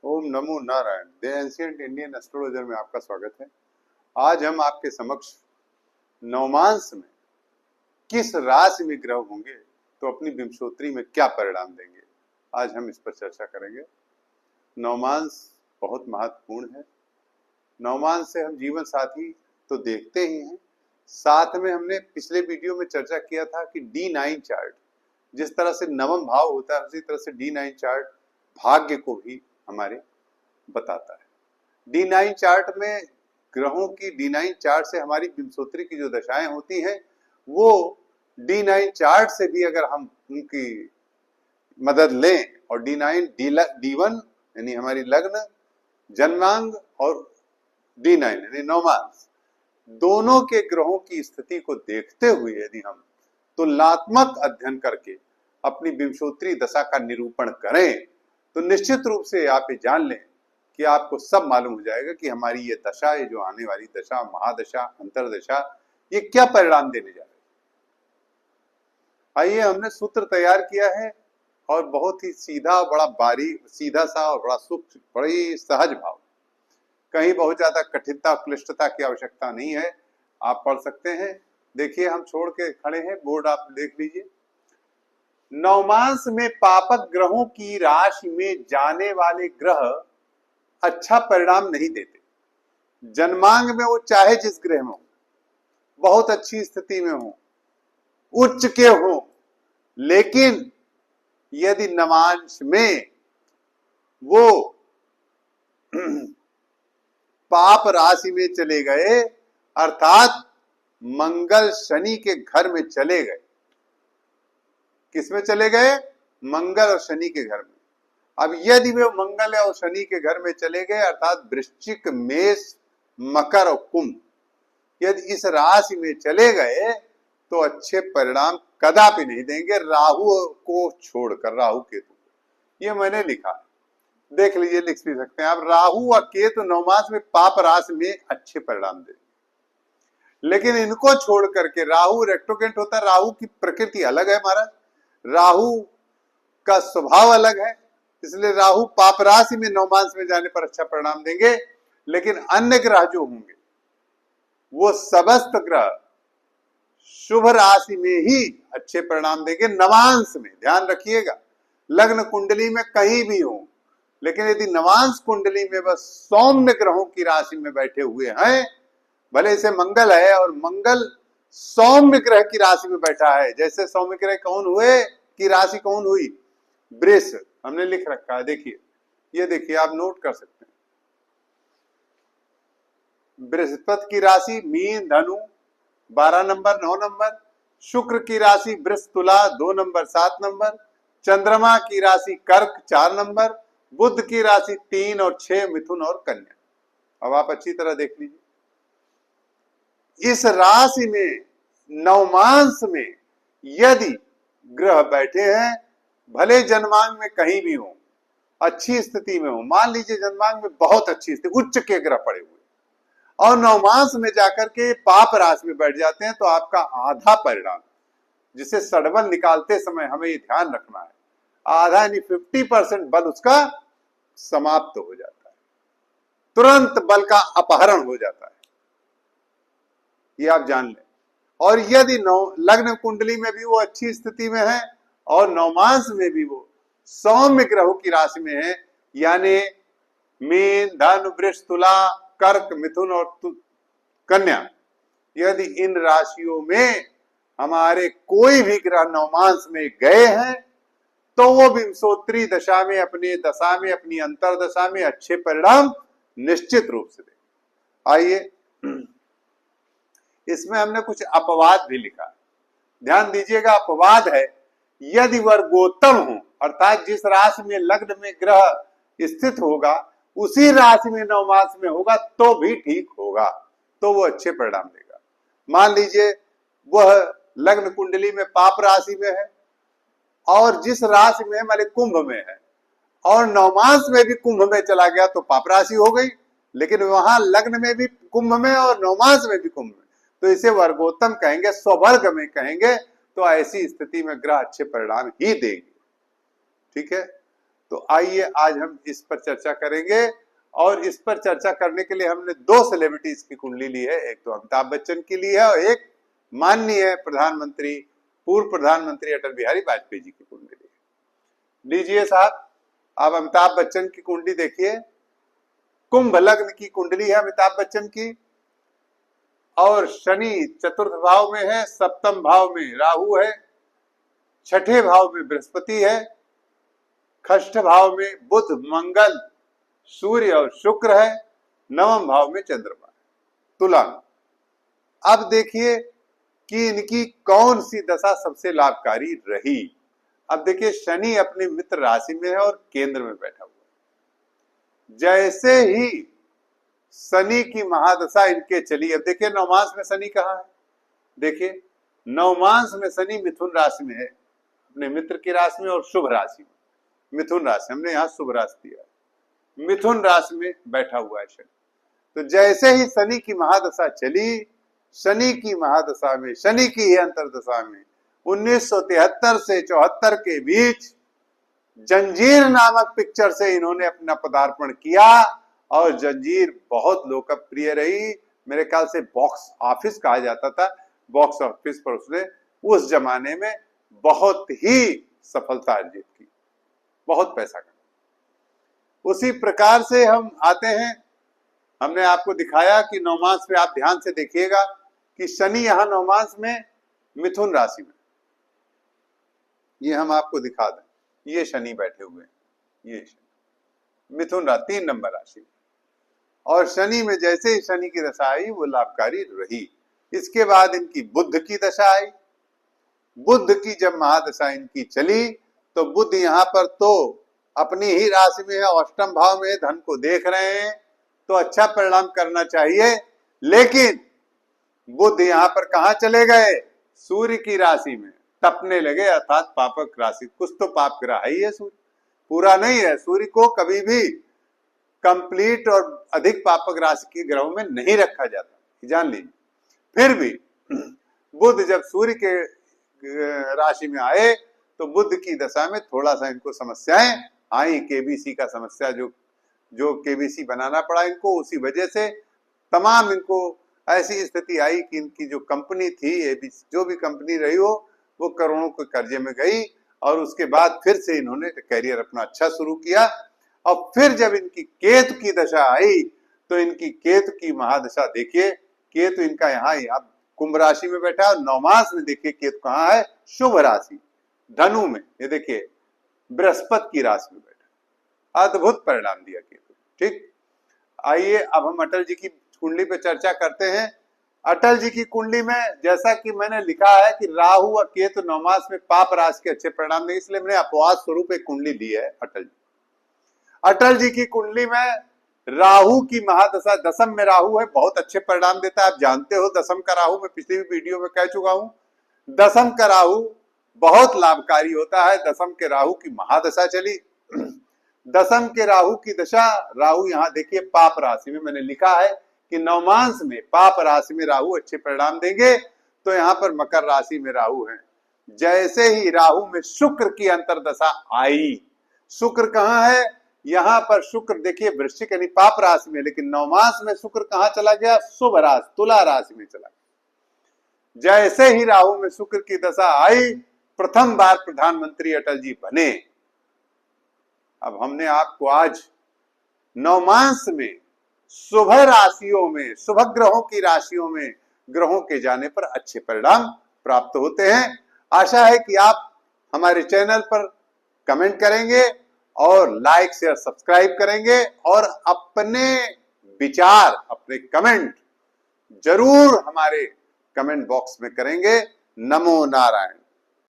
Om NaMo Narayan. The ancient Indian astrologer में आपका स्वागत है। आज हम आपके समक्ष नवमांश में किस राशि में ग्रह होंगे तो अपनी विंशोत्तरी में क्या परिणाम देंगे, आज हम इस पर चर्चा करेंगे। नवमांश बहुत महत्वपूर्ण है। नवमांश से हम जीवन साथी तो देखते ही हैं, साथ में हमने पिछले वीडियो में चर्चा किया था कि D9 चार्ट जिस तरह से नवम भाव होता है उसी तरह से D9 चार्ट भाग्य को भी हमारे बताता है। D9 चार्ट में ग्रहों की D9 चार्ट से हमारी विंशोत्तरी की जो दशाएं होती हैं वो D9 चार्ट से भी अगर हम उनकी मदद लें और D1 यानी हमारी लग्न, जन्मांग और D9 यानी नवमांश दोनों के ग्रहों की स्थिति को देखते हुए यदि हम तुलनात्मक अध्ययन करके अपनी विंशोत्तरी दशा का निरूपण करें तो निश्चित रूप से आप ये जान लें कि आपको सब मालूम हो जाएगा कि हमारी ये दशा, ये जो आने वाली दशा, महादशा, अंतरदशा, ये क्या परिणाम देने जा रही है। आइए, हमने सूत्र तैयार किया है और बहुत ही सीधा, बड़ा बारीक, सीधा सा और बड़ा सूक्ष्म, बड़ी सहज भाव, कहीं बहुत ज्यादा कठिनता क्लिष्टता की आवश्यकता नहीं है, आप पढ़ सकते हैं। देखिए, हम छोड़ के खड़े हैं, बोर्ड आप देख लीजिए। नवमांश में पापक ग्रहों की राशि में जाने वाले ग्रह अच्छा परिणाम नहीं देते। जन्मांग में वो चाहे जिस ग्रह में हो, बहुत अच्छी स्थिति में हो, उच्च के हो, लेकिन यदि नवांश में वो पाप राशि में चले गए, अर्थात मंगल शनि के घर में चले गए। किसमें चले गए? मंगल और शनि के घर में। अब यदि वे मंगल और शनि के घर में चले गए, अर्थात वृश्चिक, मेष, मकर और कुंभ, यदि इस राशि में चले गए तो अच्छे परिणाम कदापि नहीं देंगे, राहु को छोड़कर। राहु केतु, ये मैंने लिखा है, देख लीजिए, लिख भी सकते हैं आप। राहु और केतु नवमास में पाप राशि में अच्छे परिणाम देंगे, लेकिन इनको छोड़ करके, राहु रेक्टोकेंट होता है, राहु की प्रकृति अलग है महाराज, राहु का स्वभाव अलग है, इसलिए राहु पाप राशि में नवमांश में जाने पर अच्छा परिणाम देंगे। लेकिन अन्य ग्रह जो होंगे वो समस्त ग्रह शुभ राशि में ही अच्छे परिणाम देंगे। नवांश में ध्यान रखिएगा, लग्न कुंडली में कहीं भी हो, लेकिन यदि नवांश कुंडली में बस सौम्य ग्रहों की राशि में बैठे हुए हैं, भले से मंगल है और मंगल सौम्य ग्रह की राशि में बैठा है, जैसे सौम्य ग्रह कौन हुए की राशि कौन हुई? वृष, हमने लिख रखा है, देखिए, ये देखिए, आप नोट कर सकते हैं। बृहस्पति की राशि मीन, धनु 12 नंबर 9 नंबर, शुक्र की राशि वृष, तुला 2 नंबर 7 नंबर, चंद्रमा की राशि कर्क 4 नंबर, बुध की राशि 3 और 6, मिथुन और कन्या। अब आप अच्छी तरह देख लीजिए, इस राशि में नवमांश में यदि ग्रह बैठे हैं, भले जन्मांग में कहीं भी हो, अच्छी स्थिति में हो, मान लीजिए जन्मांग में बहुत अच्छी स्थिति, उच्च के ग्रह पड़े हुए, और नवमांश में जाकर के पाप राशि में बैठ जाते हैं, तो आपका आधा परिणाम, जिसे सड़बल निकालते समय हमें ये ध्यान रखना है, आधा यानी 50% बल उसका समाप्त हो जाता है, तुरंत बल का अपहरण हो जाता है, ये आप जान लें। और यदि लग्न कुंडली में भी वो अच्छी स्थिति में है और नवमांश में भी वो सौम्य ग्रहों की राशि में है, यानी मीन, धनु, वृष, तुला, कर्क, मिथुन और कन्या, यदि इन राशियों में हमारे कोई भी ग्रह नवमांश में गए हैं तो वो विंशोत्तरी दशा में, अपनी दशा में, अपनी अंतरदशा में अच्छे परिणाम निश्चित रूप से दें। आइए, इसमें हमने कुछ अपवाद भी लिखा, ध्यान दीजिएगा। अपवाद है, यदि वर्गोत्तम हो, अर्थात जिस राशि में लग्न में ग्रह स्थित होगा उसी राशि में नवमांश में होगा तो भी ठीक होगा, तो वो अच्छे परिणाम देगा। मान लीजिए वह लग्न कुंडली में पाप राशि में है और जिस राशि में माने कुंभ में है, और नवमांश में भी कुंभ में चला गया तो पाप राशि हो गई, लेकिन वहां लग्न में भी कुंभ में और नवमांश में भी कुंभ में, तो इसे वर्गोत्तम कहेंगे, स्ववर्ग में कहेंगे। तो ऐसी स्थिति में ग्रह अच्छे परिणाम ही देंगे, ठीक है। तो आइए आज हम इस पर चर्चा करेंगे, और इस पर चर्चा करने के लिए हमने दो सेलिब्रिटीज की कुंडली ली है। एक तो अमिताभ बच्चन की ली है और एक माननीय प्रधानमंत्री, पूर्व प्रधानमंत्री अटल बिहारी वाजपेयी जी की कुंडली ली है। लीजिए साहब, आप अमिताभ बच्चन की कुंडली देखिए। कुंभ लग्न की कुंडली है अमिताभ बच्चन की, और शनि चतुर्थ भाव में है, सप्तम भाव में राहु है, छठे भाव में बृहस्पति है, षष्ठ भाव में बुध, मंगल, सूर्य और शुक्र है, नवम भाव में चंद्रमा है, तुला में। अब देखिए कि इनकी कौन सी दशा सबसे लाभकारी रही। अब देखिए, शनि अपने मित्र राशि में है और केंद्र में बैठा हुआ है। जैसे ही शनि की महादशा इनके चली, अब देखिए नवमांश में शनि कहाँ है, देखिए नवमांश में शनि मिथुन राशि में है, अपने मित्र की राशि में और शुभ राशि में, मिथुन राशि, हमने यहाँ शुभ राशि दिया है, मिथुन राशि में बैठा हुआ है शनि। तो जैसे ही शनि की महादशा चली, शनि की महादशा में, शनि की ही अंतरदशा में 1973 से 74 के बीच जंजीर नामक पिक्चर से इन्होंने अपना पदार्पण किया, और जंजीर बहुत लोकप्रिय रही। मेरे ख्याल से बॉक्स ऑफिस कहा जाता था, बॉक्स ऑफिस पर उसने उस जमाने में बहुत ही सफलता अर्जित की, बहुत पैसा कमाया। उसी प्रकार से हम आते हैं, हमने आपको दिखाया कि नवमांश में, आप ध्यान से देखिएगा कि शनि यहां नवमांश में मिथुन राशि में, ये हम आपको दिखा दें, ये शनि बैठे हुए हैं, ये शनि मिथुन राशि 3 नंबर राशि में, और शनि में जैसे ही शनि की दशा आई वो लाभकारी रही। इसके बाद इनकी बुध की दशा आई। बुध की जब महादशा इनकी चली तो बुध यहाँ पर तो अपनी ही राशि में है, अष्टम भाव में, धन को देख रहे हैं, तो अच्छा परिणाम करना चाहिए। लेकिन बुध यहाँ पर कहाँ चले गए, सूर्य की राशि में तपने लगे, अर्थात पापक राशि। कुछ तो पाप ग्रह है ये सूर्य, पूरा नहीं है। सूर्य को कभी भी कंप्लीट और अधिक पापक राशि के ग्रहों में नहीं रखा जाता, जान लीजिए। फिर भी बुध जब सूर्य के राशि में आए तो बुध की दशा में थोड़ा सा इनको समस्याएं आई, केबीसी का समस्या, जो केबीसी बनाना पड़ा इनको, उसी वजह से तमाम इनको ऐसी स्थिति आई कि इनकी जो कंपनी थी, एबीसी जो भी कंपनी रही हो, वो करोड़ों के कर्जे में गई। और उसके बाद फिर से इन्होंने करियर अपना अच्छा शुरू किया। और फिर जब इनकी केतु की दशा आई तो इनकी केतु की महादशा देखिए, केतु इनका यहाँ अब कुंभ राशि में बैठा है, नवमांश में देखिए केतु कहाँ है, शुभ राशि धनु में, ये देखिए बृहस्पति की राशि में बैठा, अद्भुत परिणाम दिया केतु। ठीक, आइए अब हम अटल जी की कुंडली पे चर्चा करते हैं। अटल जी की कुंडली में जैसा कि मैंने लिखा है कि राहु और केतु नवमांश में पाप राशि के अच्छे परिणाम देंगे, इसलिए मैंने अपवाद स्वरूप एक कुंडली ली है अटल जी की कुंडली में राहु की महादशा, दशम में राहु है, बहुत अच्छे परिणाम देता है। आप जानते हो दशम का राहु, मैं पिछली वीडियो में कह चुका हूं, दशम का राहु बहुत लाभकारी होता है। दशम के राहु की महादशा चली, दशम के राहु की दशा, राहु यहाँ देखिए पाप राशि में, मैंने लिखा है कि नवमांश में पाप राशि में राहु अच्छे परिणाम देंगे। तो यहाँ पर मकर राशि में राहु है। जैसे ही राहु में शुक्र की अंतरदशा आई, शुक्र कहाँ है, यहाँ पर शुक्र देखिए वृश्चिक यानी पाप राशि में, लेकिन नवमांश में शुक्र कहाँ चला गया, शुभ राशि तुला राशि में चला गया। जैसे ही राहु में शुक्र की दशा आई, प्रथम बार प्रधानमंत्री अटल जी बने। अब हमने आपको आज नवमांश में शुभ राशियों में, शुभ ग्रहों की राशियों में ग्रहों के जाने पर अच्छे परिणाम प्राप्त होते हैं। आशा है कि आप हमारे चैनल पर कमेंट करेंगे और लाइक शेयर सब्सक्राइब करेंगे, और अपने विचार, अपने कमेंट जरूर हमारे कमेंट बॉक्स में करेंगे। नमो नारायण।